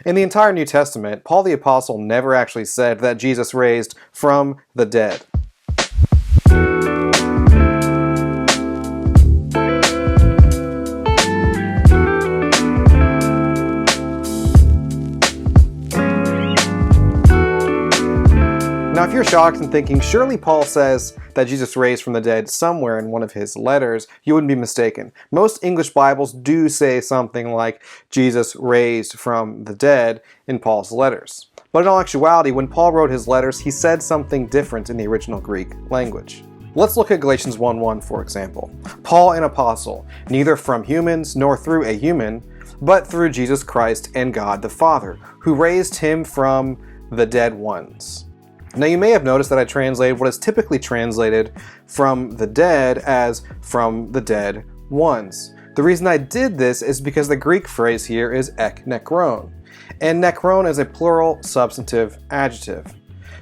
In the entire New Testament, Paul the Apostle never actually said that Jesus raised from the dead. Now, if you're shocked and thinking, surely Paul says that Jesus raised from the dead somewhere in one of his letters, you wouldn't be mistaken. Most English Bibles do say something like Jesus raised from the dead in Paul's letters. But in all actuality, when Paul wrote his letters, he said something different in the original Greek language. Let's look at Galatians 1:1, for example. Paul, an apostle, neither from humans nor through a human, but through Jesus Christ and God the Father, who raised him from the dead ones. Now, you may have noticed that I translated what is typically translated from the dead as from the dead ones. The reason I did this is because the Greek phrase here is ek nekron, and nekron is a plural substantive adjective.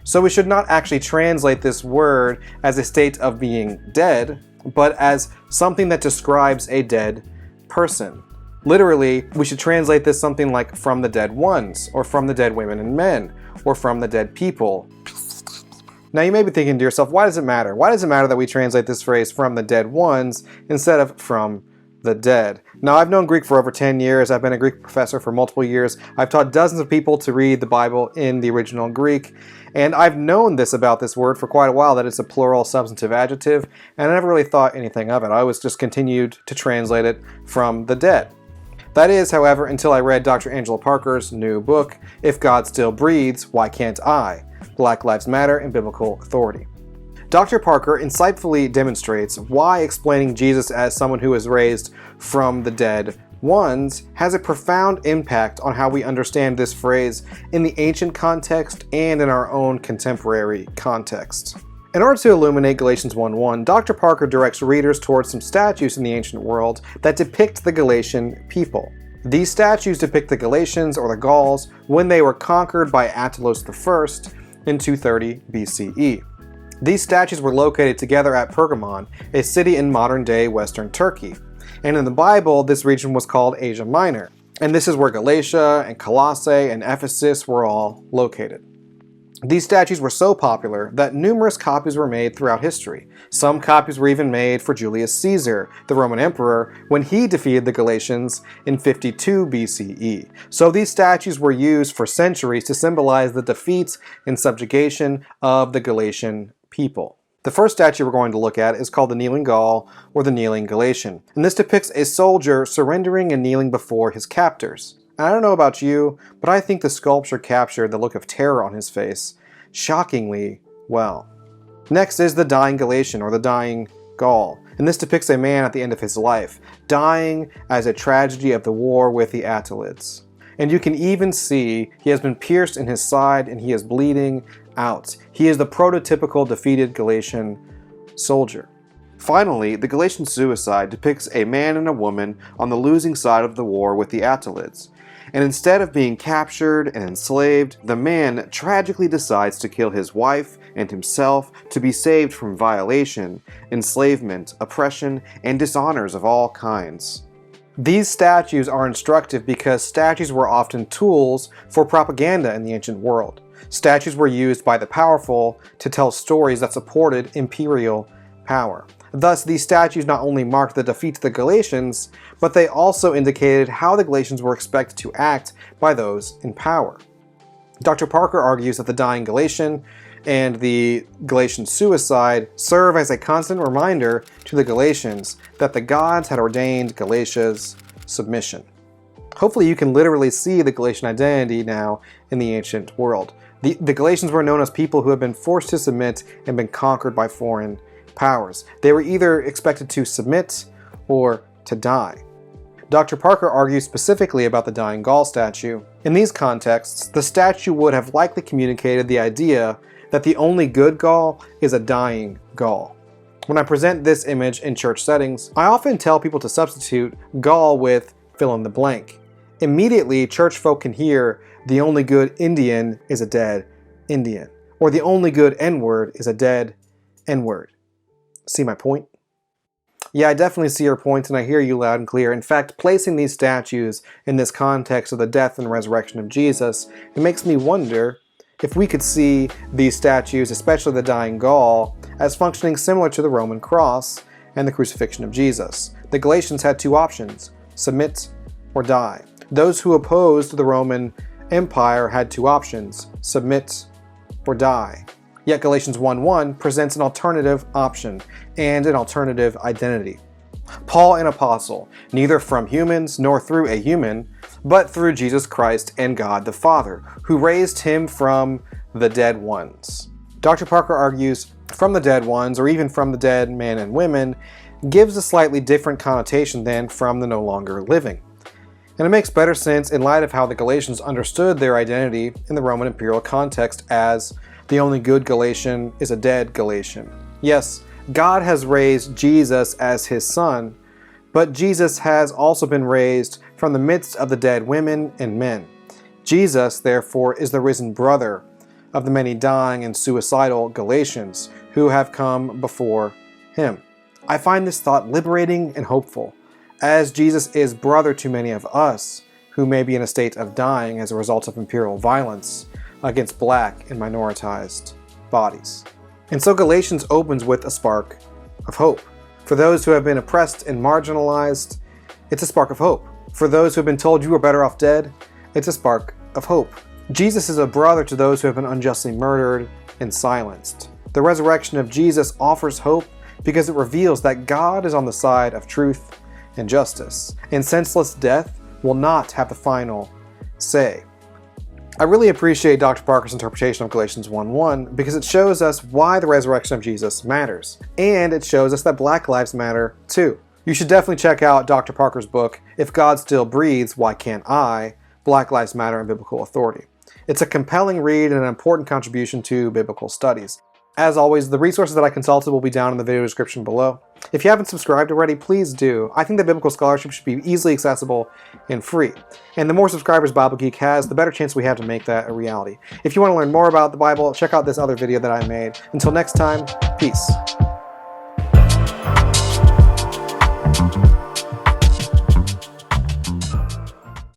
So we should not actually translate this word as a state of being dead, but as something that describes a dead person. Literally, we should translate this something like from the dead ones, or from the dead women and men, or from the dead people. Now, you may be thinking to yourself, why does it matter? Why does it matter that we translate this phrase from the dead ones instead of from the dead? Now, I've known Greek for over 10 years. I've been a Greek professor for multiple years. I've taught dozens of people to read the Bible in the original Greek. And I've known this about this word for quite a while, that it's a plural substantive adjective. And I never really thought anything of it. I always just continued to translate it from the dead. That is, however, until I read Dr. Angela Parker's new book, If God Still Breathes, Why Can't I? Black Lives Matter and Biblical Authority. Dr. Parker insightfully demonstrates why explaining Jesus as someone who is raised from the dead ones has a profound impact on how we understand this phrase in the ancient context and in our own contemporary context. In order to illuminate Galatians 1:1, Dr. Parker directs readers towards some statues in the ancient world that depict the Galatian people. These statues depict the Galatians, or the Gauls, when they were conquered by Attalus I in 230 BCE. These statues were located together at Pergamon, a city in modern-day Western Turkey. And in the Bible, this region was called Asia Minor. And this is where Galatia and Colossae and Ephesus were all located. These statues were so popular that numerous copies were made throughout history. Some copies were even made for Julius Caesar, the Roman emperor, when he defeated the Galatians in 52 BCE. So these statues were used for centuries to symbolize the defeat and subjugation of the Galatian people. The first statue we're going to look at is called the Kneeling Gaul, or the Kneeling Galatian. And this depicts a soldier surrendering and kneeling before his captors. And I don't know about you, but I think the sculpture captured the look of terror on his face shockingly well. Next is the Dying Galatian, or the Dying Gaul. And this depicts a man at the end of his life, dying as a tragedy of the war with the Attalids. And you can even see he has been pierced in his side and he is bleeding out. He is the prototypical defeated Galatian soldier. Finally, the Galatian suicide depicts a man and a woman on the losing side of the war with the Attalids. And instead of being captured and enslaved, the man tragically decides to kill his wife and himself to be saved from violation, enslavement, oppression, and dishonors of all kinds. These statues are instructive because statues were often tools for propaganda in the ancient world. Statues were used by the powerful to tell stories that supported imperial power. Thus, these statues not only marked the defeat of the Galatians, but they also indicated how the Galatians were expected to act by those in power. Dr. Parker argues that the Dying Galatian and the Galatian suicide serve as a constant reminder to the Galatians that the gods had ordained Galatia's submission. Hopefully you can literally see the Galatian identity now in the ancient world. The Galatians were known as people who had been forced to submit and been conquered by foreign powers. They were either expected to submit or to die. Dr. Parker argues specifically about the Dying Gaul statue. In these contexts, the statue would have likely communicated the idea that the only good Gaul is a dying Gaul. When I present this image in church settings, I often tell people to substitute Gaul with fill in the blank. Immediately, church folk can hear the only good Indian is a dead Indian, or the only good N-word is a dead N-word. See my point? Yeah, I definitely see your point, and I hear you loud and clear. In fact, placing these statues in this context of the death and resurrection of Jesus, it makes me wonder if we could see these statues, especially the dying Gaul, as functioning similar to the Roman cross and the crucifixion of Jesus. The Galatians had two options: submit or die. Those who opposed the Roman Empire had two options: submit or die. Yet Galatians 1:1 presents an alternative option and an alternative identity. Paul, an apostle, neither from humans nor through a human, but through Jesus Christ and God the Father, who raised him from the dead ones. Dr. Parker argues from the dead ones, or even from the dead men and women, gives a slightly different connotation than from the no longer living. And it makes better sense in light of how the Galatians understood their identity in the Roman imperial context as the only good Galatian is a dead Galatian. Yes, God has raised Jesus as his son, but Jesus has also been raised from the midst of the dead women and men. Jesus, therefore, is the risen brother of the many dying and suicidal Galatians who have come before him. I find this thought liberating and hopeful, as Jesus is brother to many of us who may be in a state of dying as a result of imperial violence against black and minoritized bodies. And so Galatians opens with a spark of hope. For those who have been oppressed and marginalized, it's a spark of hope. For those who have been told you are better off dead, it's a spark of hope. Jesus is a brother to those who have been unjustly murdered and silenced. The resurrection of Jesus offers hope because it reveals that God is on the side of truth and justice, and senseless death will not have the final say. I really appreciate Dr. Parker's interpretation of Galatians 1:1 because it shows us why the resurrection of Jesus matters, and it shows us that Black lives matter too. You should definitely check out Dr. Parker's book, If God Still Breathes, Why Can't I? Black Lives Matter and Biblical Authority. It's a compelling read and an important contribution to biblical studies. As always, the resources that I consulted will be down in the video description below. If you haven't subscribed already, please do. I think that biblical scholarship should be easily accessible and free. And the more subscribers Bible Geek has, the better chance we have to make that a reality. If you want to learn more about the Bible, check out this other video that I made. Until next time, peace.